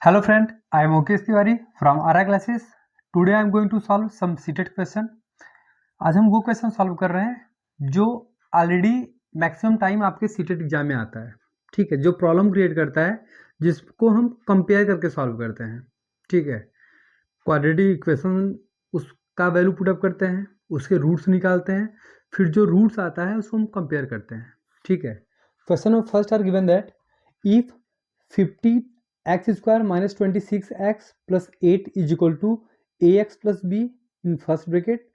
Hello friend, I am Mukesh Tiwari from Ara Classes. Today I am going to solve some seated question. आज हम वो question solve कर रहे हैं जो ऑलरेडी मैक्सिमम टाइम आपके सीटेड एग्जाम में आता है। ठीक है, जो प्रॉब्लम क्रिएट करता है जिसको हम कंपेयर करके सॉल्व करते हैं। ठीक है, क्वाड्रेटिक इक्वेशन उसका वैल्यू पुटअप करते हैं, उसके रूट्स निकालते हैं, फिर जो रूट्स आता है उसको हम कंपेयर करते हैं। ठीक है, क्वेश्चन में first are given that if 50x square minus 26x plus 8 is equal to ax plus b in first bracket,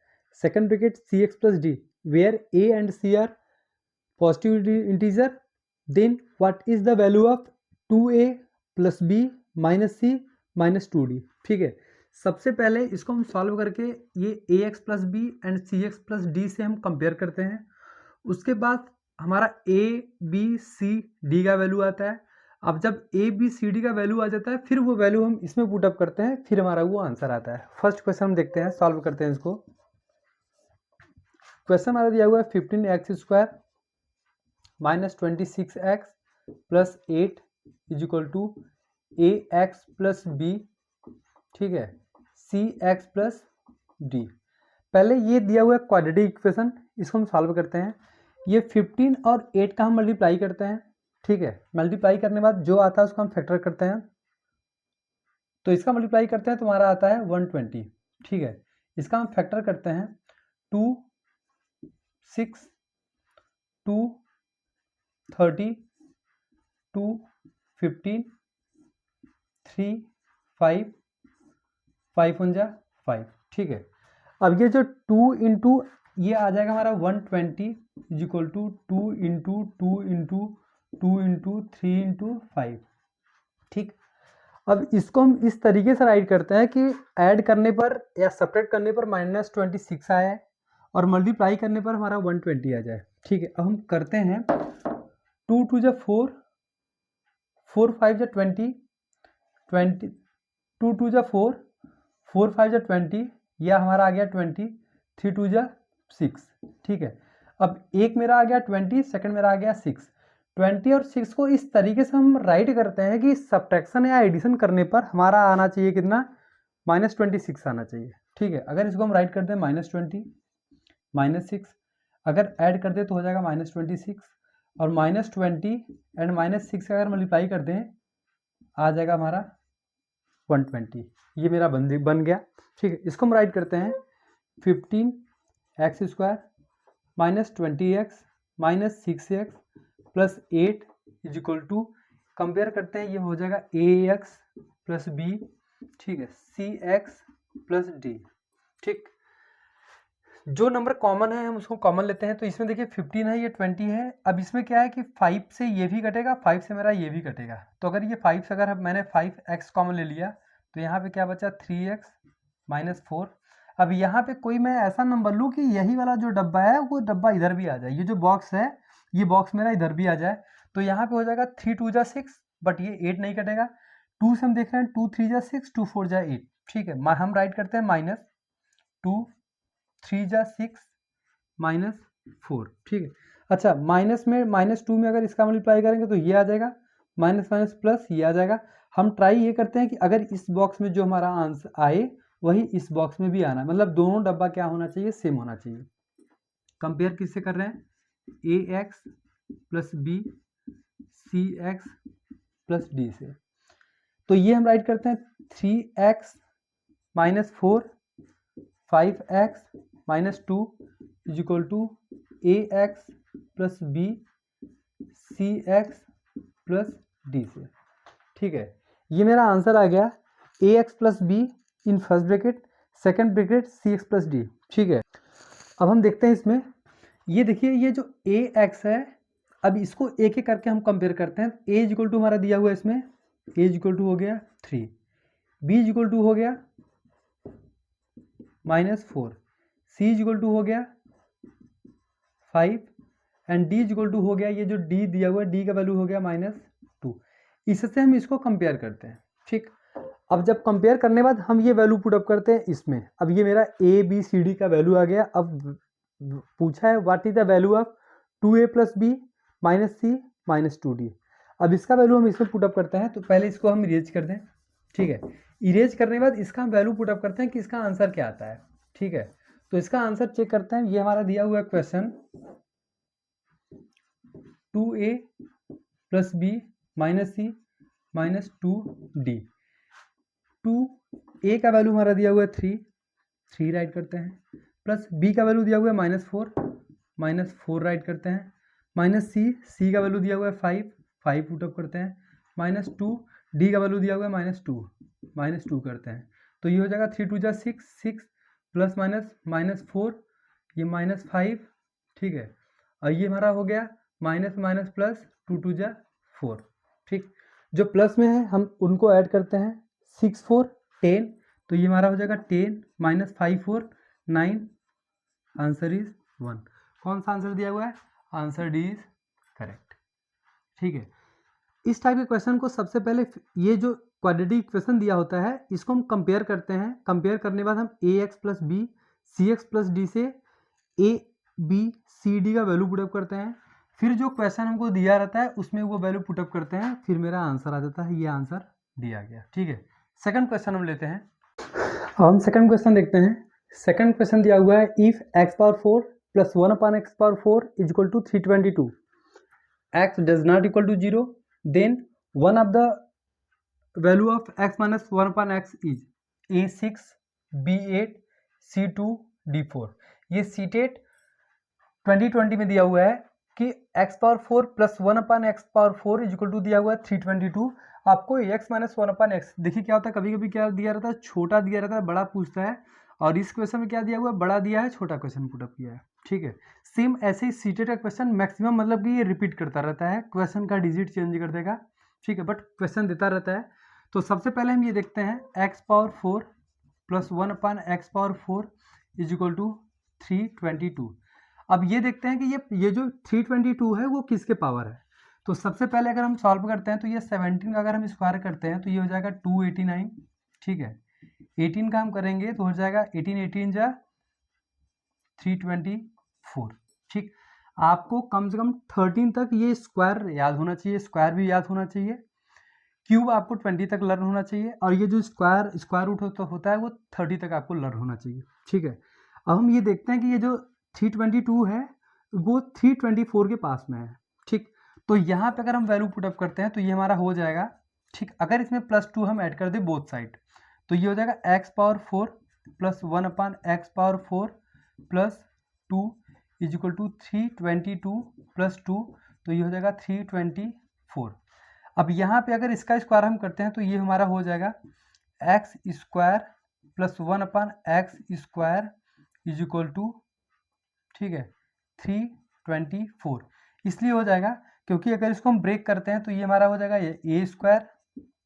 second bracket cx plus d, where a and c are positive integer, then what is the value of 2a plus b minus c minus 2d। ठीक है, सबसे पहले इसको हम solve करके ये ax plus B and cx plus D से हम कंपेयर करते हैं। उसके बाद हमारा a b c d का वैल्यू आता है। अब जब a b c d का वैल्यू आ जाता है फिर वो वैल्यू हम इसमें पुटअप करते हैं, फिर हमारा वो आंसर आता है। फर्स्ट क्वेश्चन हम देखते हैं, सॉल्व करते हैं इसको। क्वेश्चन हमारा दिया हुआ है 15x square minus 26x plus 8 is equal to A X plus B, ठीक है, सी एक्स प्लस डी। पहले ये दिया हुआ है क्वाड्रेटिक इक्वेशन, इसको हम सॉल्व करते हैं। ये 15 और 8 का हम मल्टीप्लाई करते हैं। ठीक है, मल्टीप्लाई करने के बाद जो आता है उसको हम फैक्टर करते हैं। तो इसका मल्टीप्लाई करते हैं तो हमारा आता है 120। ठीक है, इसका हम फैक्टर करते हैं 2 6 2 30 2 15 3 5 5 1 5। ठीक है, अब ये जो 2 इंटू ये आ जाएगा हमारा 120 is equal to 2 into 2 into 2 into 3 into 5। ठीक, अब इसको हम इस तरीके से राइट करते हैं कि ऐड करने पर या सब्ट्रैक्ट करने पर -26 आया है और मल्टीप्लाई करने पर हमारा 120 आ जाए। ठीक है, अब हम करते हैं 2 2 जा 4 4 5 जा 20 20 2 2 जा 4 4 5 जा 20, यह हमारा आ गया 20 3 2 जा 6। ठीक है, अब एक मेरा आ गया 20, सेकंड मेरा आ गया 6। 20 और 6 को इस तरीके से हम राइट करते हैं कि सब्ट्रैक्शन या एडिशन करने पर हमारा आना चाहिए कितना, -26 आना चाहिए। ठीक है, अगर इसको हम राइट करते हैं -20 -6, अगर ऐड कर दे तो हो जाएगा -26 और -20 एंड -6 का अगर मल्टीप्लाई कर दें आ जाएगा हमारा 120। ये मेरा बन गया। ठीक है, इसको हम राइट करते हैं 15x square minus 20x minus 6x plus 8 is equal to, compare करते हैं, ये हो जाएगा ax प्लस b, ठीक है, cx प्लस d। ठीक, जो नंबर कॉमन है हम उसको कॉमन लेते हैं। तो इसमें देखिए 15 है, ये 20 है। अब इसमें क्या है कि 5 से ये भी कटेगा, 5 से मेरा ये भी कटेगा। तो अगर ये 5 से अगर मैंने 5x कॉमन ले लिया तो यहाँ पे क्या बचा 3x माइनस 4। अब यहाँ पे कोई मैं ऐसा नंबर लूँ कि यही वाला जो डब्बा है वो डब्बा इधर भी आ जाए, ये जो बॉक्स है ये बॉक्स मेरा इधर भी आ जाए। तो यहाँ पे हो जाएगा 3 2 जा 6, बट ये 8 नहीं कटेगा। 2 से हम देख रहे हैं 2 3 जा 6 2 4 जा 8। ठीक है, हम राइट करते हैं -2 3 जा 6 माइनस 4। ठीक है, अच्छा माइनस में -2 में अगर इसका मल्टीप्लाई करेंगे तो ये आ जाएगा, माइनस माइनस प्लस ये आ जाएगा। हम ट्राई ये करते हैं कि अगर इस बॉक्स में जो हमारा आंसर आए वही इस बॉक्स में भी आना, मतलब दोनों डब्बा क्या होना चाहिए, सेम होना चाहिए। कंपेयर किससे कर रहे हैं, ax plus B C x plus D से। तो ये हम राइट करते हैं 3x minus 4 5x minus 2 is equal to ax plus B C x plus D से। ठीक है, ये मेरा आंसर आ गया ax plus b in first bracket, second bracket cx plus d. ठीक है, अब हम देखते हैं इसमें, ये देखिए ये जो ax है, अब इसको एक एक करके हम कंपेयर करते हैं। a इज इक्वल टू हमारा दिया हुआ है, इसमें a इज इक्वल टू हो गया 3, b इज इक्वल टू हो गया -4, c इज इक्वल टू हो गया 5 and d is equal to हो गया, ये जो d दिया हुआ है d का वैल्यू हो गया -2। इससे हम इसको कंपेयर करते हैं। ठीक, अब जब कंपेयर करने बाद हम ये वैल्यू पुटअप करते हैं इसमें। अब ये मेरा a b c d का वैल्यू आ गया। अब पूछा है what is the value of 2a plus B minus C minus 2d। अब इसका वैल्यू हम इसमें पुटअप करते हैं। तो पहले इसको हम इरेज कर दें, ठीक है। इरेज करने के बाद इसका हम वैल्यू पुटअप करते हैं कि इसका आंसर क्या आता है। ठीक है, तो इसका आंसर चेक करते हैं। ये हमारा दिया हुआ है question 2a plus B minus सी माइनस 2d। 2a का वैल्यू हमारा दिया हुआ है 3 राइट करते हैं, प्लस b का वैल्यू दिया हुआ है -4 राइट करते हैं, माइनस सी का वैल्यू दिया हुआ है 5 पुटअप करते हैं, माइनस 2d का वैल्यू दिया हुआ है -2 करते हैं। तो ये हो जाएगा 3 2 जा 6 प्लस माइनस 4 ये -5। ठीक है, और ये हमारा हो गया माइनस माइनस प्लस 2 2 जा 4। ठीक, जो प्लस में है हम उनको ऐड करते हैं, 6 4 10, तो ये हमारा हो जाएगा 10 माइनस 5 4 9, आंसर इज 1। कौन सा आंसर दिया हुआ है? Answer D is correct. ठीक है, इस टाइप के क्वेश्चन को सबसे पहले ये जो क्वाड्रेटिक इक्वेशन दिया होता है इसको हम कंपेयर करते हैं। कंपेयर करने के बाद हम A X plus B C x plus D से ए बी सी डी का वैल्यू पुटअप करते हैं, फिर जो क्वेश्चन हमको दिया रहता है उसमें वो वैल्यू पुटअप करते हैं, फिर मेरा आंसर आ जाता है। ये आंसर दिया गया। ठीक है, सेकंड क्वेश्चन हम लेते हैं। हम सेकंड क्वेश्चन देखते हैं। सेकंड क्वेश्चन दिया हुआ है if x power 4 plus 1 upon x power 4 is equal to 322, x does not equal to 0, then one of the value of x minus 1 upon x is a6 b8 c2 d4। ये CTET 2020 में दिया हुआ है कि x power 4 plus 1 upon x power 4 is equal to दिया हुआ है 322। आपको x माइनस 1 अपॉन एक्स, देखिए क्या होता है, कभी कभी क्या दिया रहता है, छोटा दिया रहता है, बड़ा पूछता है, और इस क्वेश्चन में क्या दिया हुआ है, बड़ा दिया है, छोटा क्वेश्चन पुटअप किया है। ठीक है, सेम ऐसे ही सीटेट का क्वेश्चन मैक्सिमम मतलब कि ये रिपीट करता रहता है, क्वेश्चन का डिजिट चेंज कर देगा। ठीक है, बट क्वेश्चन देता रहता है। तो सबसे पहले हम ये देखते हैं x power 4 plus 1 upon x power 4 is equal to 322। अब ये देखते हैं कि ये जो 322 है वो किसके पावर है। तो सबसे पहले अगर हम सॉल्व करते हैं तो ये 17 का अगर हम स्क्वायर करते हैं तो ये हो जाएगा 289। ठीक है, 18 का हम करेंगे तो हो जाएगा 18 जा 324। ठीक, आपको कम से कम 13 तक ये स्क्वायर याद होना चाहिए, स्क्वायर भी याद होना चाहिए, क्यूब आपको 20 तक लर्न होना चाहिए, और ये जो स्क्वायर रूट होता है वो 30 तक आपको लर्न होना चाहिए। ठीक है, अब हम ये देखते हैं कि ये जो 322 है वो 324 के पास में है। ठीक, तो यहाँ पे अगर हम वैल्यू पुटअप करते हैं तो ये हमारा हो जाएगा। ठीक, अगर इसमें +2 हम ऐड कर दें बोथ साइड तो ये हो जाएगा x power 4 plus 1 upon x power 4 plus 2 is equal to 322 plus 2, तो ये हो जाएगा 324। अब यहाँ पे अगर इसका स्क्वायर हम करते हैं तो ये हमारा हो जाएगा x square plus 1 upon x square is equal to, ठीक है, 324। इसलिए हो जाएगा क्योंकि अगर इसको हम ब्रेक करते हैं तो ये हमारा हो जाएगा ए स्क्वायर।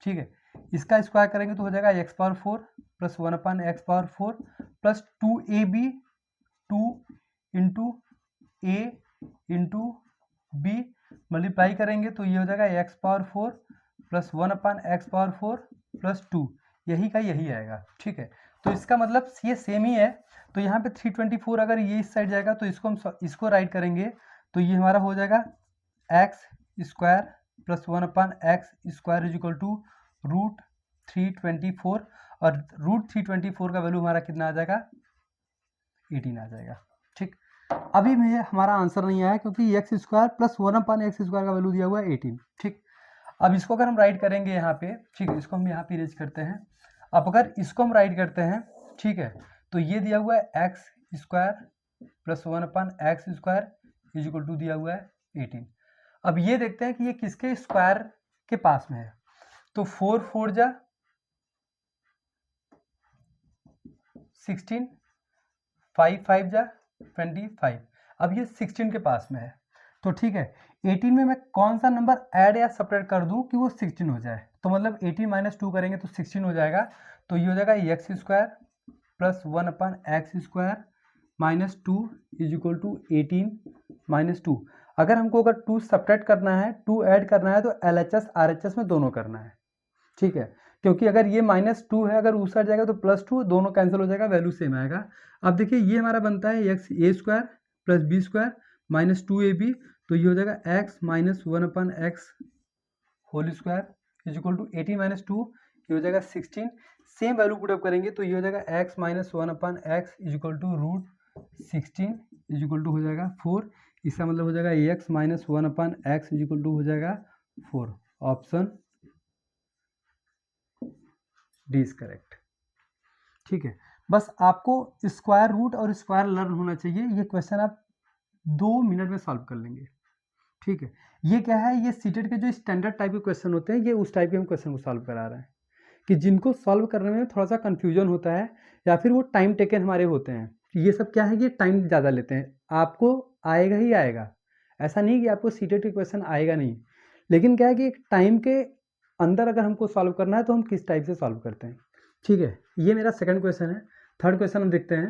ठीक है, इसका स्क्वायर करेंगे तो हो जाएगा x power 4 plus 1 upon x power 4 plus 2ab 2 into A into B multiply करेंगे तो ये हो जाएगा x power 4 plus 1 upon x power 4 plus 2, यही का यही आएगा। ठीक है, तो इसका मतलब ये सेम ही है। तो यहाँ पे 324 अगर ये इस साइड जाएगा तो इसको राइट करेंगे तो ये हमारा हो जाएगा x square plus 1 upon x square is equal to root 324, और रूट 324 का वैल्यू हमारा कितना आ जाएगा, 18 आ जाएगा। ठीक, अभी में हमारा आंसर नहीं आया क्योंकि x square plus 1 upon x square का वैल्यू दिया हुआ है 18। ठीक, अब इसको अगर हम राइट करेंगे यहाँ पे, ठीक है, इसको हम यहाँ पे इरेज करते हैं। अब अगर इसको हम राइट करते हैं, ठीक है, तो ये दिया हुआ है x square plus 1 upon x square is equal to दिया हुआ है 18। अब ये देखते हैं कि ये किसके स्क्वायर के पास में है। तो 4 4 जा 16, 5 5 जा 25। अब ये 16 के पास में है, तो ठीक है, 18 में मैं कौन सा नंबर ऐड या सपरेट कर दूं कि वो 16 हो जाए। तो मतलब 18 माइनस 2 करेंगे तो 16 हो जाएगा। तो ये हो जाएगा x square plus 1 upon x square minus 2 is equal to 18 minus 2। अगर हमको 2 सपरेट करना है, 2 ऐड करना है तो LHS RHS में दोनों करना है। ठीक है, क्योंकि अगर ये -2 है, अगर उस साइड जाएगा तो +2, दोनों कैंसिल हो जाएगा, वैल्यू सेम आएगा। अब देखिए ये हमारा बनता है X A square plus B square minus 2ab, तो ये हो जाएगा X minus 1 upon X whole square is equal to 18 minus 2 ये हो जाएगा 16। सेम वैल्यू पुटअप करेंगे तो ये हो जाएगा x minus 1/x is equal to √16 is equal to हो जाएगा 4। इसका मतलब हो जाएगा x minus 1/x is equal to हो जाएगा 4। Option D is correct. ठीक है, बस आपको स्क्वायर रूट और स्क्वायर लर्न होना चाहिए। ये क्वेश्चन आप 2 मिनट में सॉल्व कर लेंगे। ठीक है, ये क्या है, ये सीटेट के जो स्टैंडर्ड टाइप के क्वेश्चन होते हैं, ये उस टाइप के हम क्वेश्चन को सॉल्व करा रहे हैं कि जिनको सॉल्व करने में थोड़ा सा कन्फ्यूजन होता है या फिर वो टाइम टेकन हमारे होते हैं। ये सब क्या है, ये टाइम ज़्यादा लेते हैं। आपको आएगा ही आएगा, ऐसा नहीं कि आपको सीटेट के क्वेश्चन आएगा नहीं, लेकिन क्या है कि एक टाइम के अंदर अगर हमको सॉल्व करना है तो हम किस टाइप से सॉल्व करते हैं। ठीक है, ये मेरा सेकंड क्वेश्चन है। थर्ड क्वेश्चन हम देखते हैं।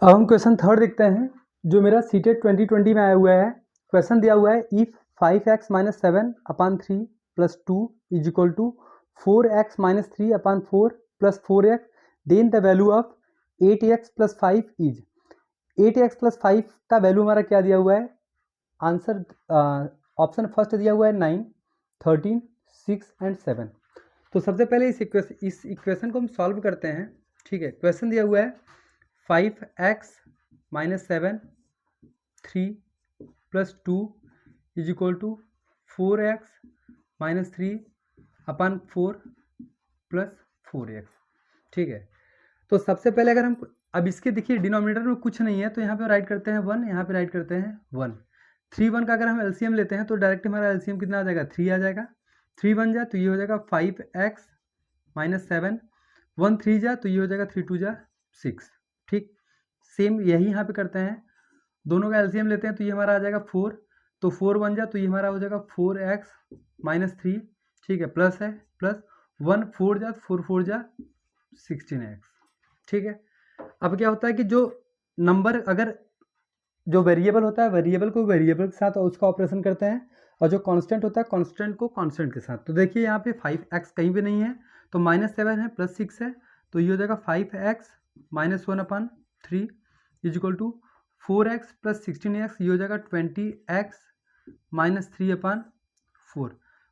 अब हम क्वेश्चन थर्ड देखते हैं जो मेरा सीटेट 2020 में आया हुआ है। क्वेश्चन दिया हुआ है if 5x minus 7/3 plus 2 is equal to 4x minus 3/4 plus 4x, then the value of 8x plus 5 is. 8x plus 5 का वैल्यू हमारा क्या दिया हुआ है, आंसर ऑप्शन फर्स्ट दिया हुआ है 9, 13, 6 एंड 7। तो सबसे पहले इस इक्वेशन को हम सॉल्व करते हैं। ठीक है, क्वेश्चन दिया हुआ है 5x minus 7 3 plus 2 is equal to 4x minus 3/4 plus 4x। ठीक है, तो सबसे पहले अगर हम अब इसके देखिए डिनोमिनेटर में कुछ नहीं है तो यहाँ पे राइट करते हैं 1, यहाँ पे राइट करते हैं 1। 3 1 का अगर हम एलसीएम लेते हैं तो डायरेक्ट हमारा एलसीएम कितना आ जाएगा, 3 आ जाएगा। 3 1 जा तो ये हो जाएगा 5x माइनस 7, 1 3 जा तो ये हो जाएगा 3 2 जा 6। ठीक, सेम यही यहाँ पे करते हैं, दोनों का एलसीएम लेते हैं तो ये हमारा आ जाएगा 4, तो 4 1 जा तो ये हमारा हो जाएगा 4x माइनस 3। ठीक है, प्लस है प्लस 1 4 जा 4 4 जा 16x। ठीक है, अब क्या होता है कि जो नंबर अगर जो वेरिएबल होता है वेरिएबल को वेरिएबल के साथ उसका ऑपरेशन करते हैं, और जो कांस्टेंट होता है कांस्टेंट को कांस्टेंट के साथ। तो देखिए यहाँ पे 5x कहीं भी नहीं है तो -7 है प्लस 6 है तो ये हो जाएगा 5x minus 1/3 is equal to 4x plus 16x, ये हो जाएगा 20x माइनस 3/4।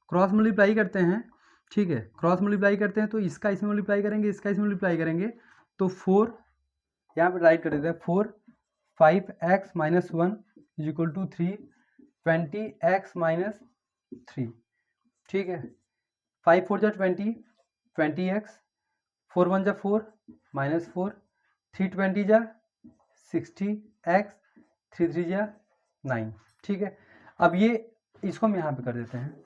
क्रॉस मल्टीप्लाई करते हैं। ठीक है, क्रॉस मल्टीप्लाई करते हैं तो इसका इसमें मल्टीप्लाई करेंगे, इसका इसमें मल्टीप्लाई करेंगे तो 4 यहाँ पे राइट कर देते हैं 4 5x minus 1 is equal to 3 20x minus 3। ठीक है, 5 4 जा 20 20x, 4 1 जा 4 माइनस 4, 3 20 जा 60x, 3 3 जा 9। ठीक है, अब ये इसको हम यहाँ पे कर देते हैं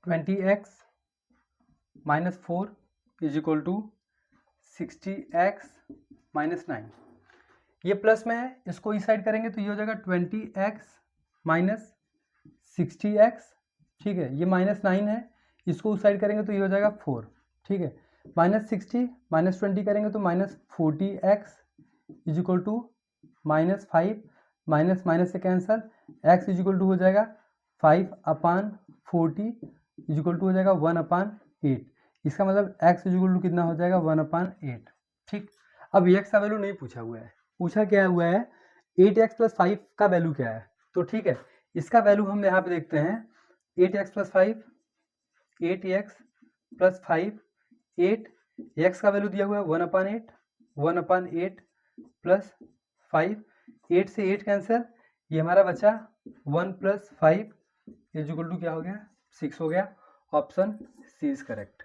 20x minus 4 is equal to 60x minus 9। ये प्लस में है, इसको इस साइड करेंगे तो ये हो जाएगा 20x माइनस 60x। ठीक है, ये माइनस 9 है, इसको उस साइड करेंगे तो ये हो जाएगा 4। ठीक है, माइनस 60 माइनस 20 करेंगे तो minus 40x is equal to minus 5, minus minus से cancel, x is equal to हो जाएगा 5/40 इज इक्वल टू हो जाएगा 1/8। इसका मतलब x इज इक्वल टू कितना हो जाएगा 1/8। ठीक, अब x का वैल्यू नहीं पूछा हुआ है, पूछा क्या हुआ है 8x प्लस 5 का वैल्यू क्या है। तो ठीक है, इसका वैल्यू हम यहाँ पे देखते हैं 8x plus 5, 8x plus 5 8, x का वैल्यू दिया हुआ है 1/8, 1/8 प्लस 5, 8 से 8 कैंसिल, ये हमारा बचा 1 प्लस 5 इज इक्वल टू क्या हो गया 6 हो गया। Option C is correct.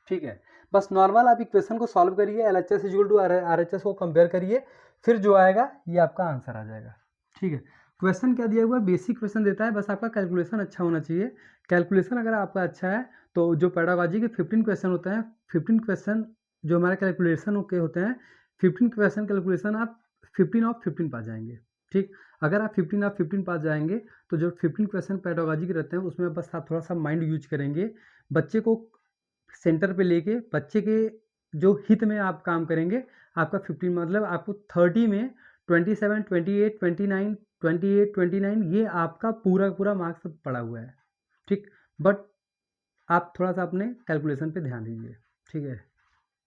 ठीक है, बस नॉर्मल आप इक्वेशन को सॉल्व करिए, LHS इक्वल टू RHS को कंपेयर करिए, फिर जो आएगा ये आपका आंसर आ जाएगा। ठीक है, क्वेश्चन क्या दिया हुआ है, बेसिक क्वेश्चन देता है, बस आपका कैलकुलेशन अच्छा होना चाहिए। कैलकुलेशन अगर आपका अच्छा है तो जो पेडागोजी के 15 क्वेश्चन होते हैं, 15 क्वेश्चन जो हमारे कैलकुलेशन के होते हैं, 15 क्वेश्चन कैलकुलेशन आप 15 ऑफ 15 पा जाएंगे। ठीक, अगर आप 15 ऑफ 15 पास जाएंगे तो जो 15 क्वेश्चन पेडागोजी के रहते हैं उसमें बस आप थोड़ा सा माइंड यूज करेंगे, बच्चे को सेंटर पे लेके बच्चे के जो हित में आप काम करेंगे, आपका 15 मतलब आपको 30 में 27 28 29 28 29 ये आपका पूरा मार्क्स पड़ा हुआ है। ठीक, बट आप थोड़ा सा अपने कैलकुलेशन पे ध्यान दीजिए। ठीक है।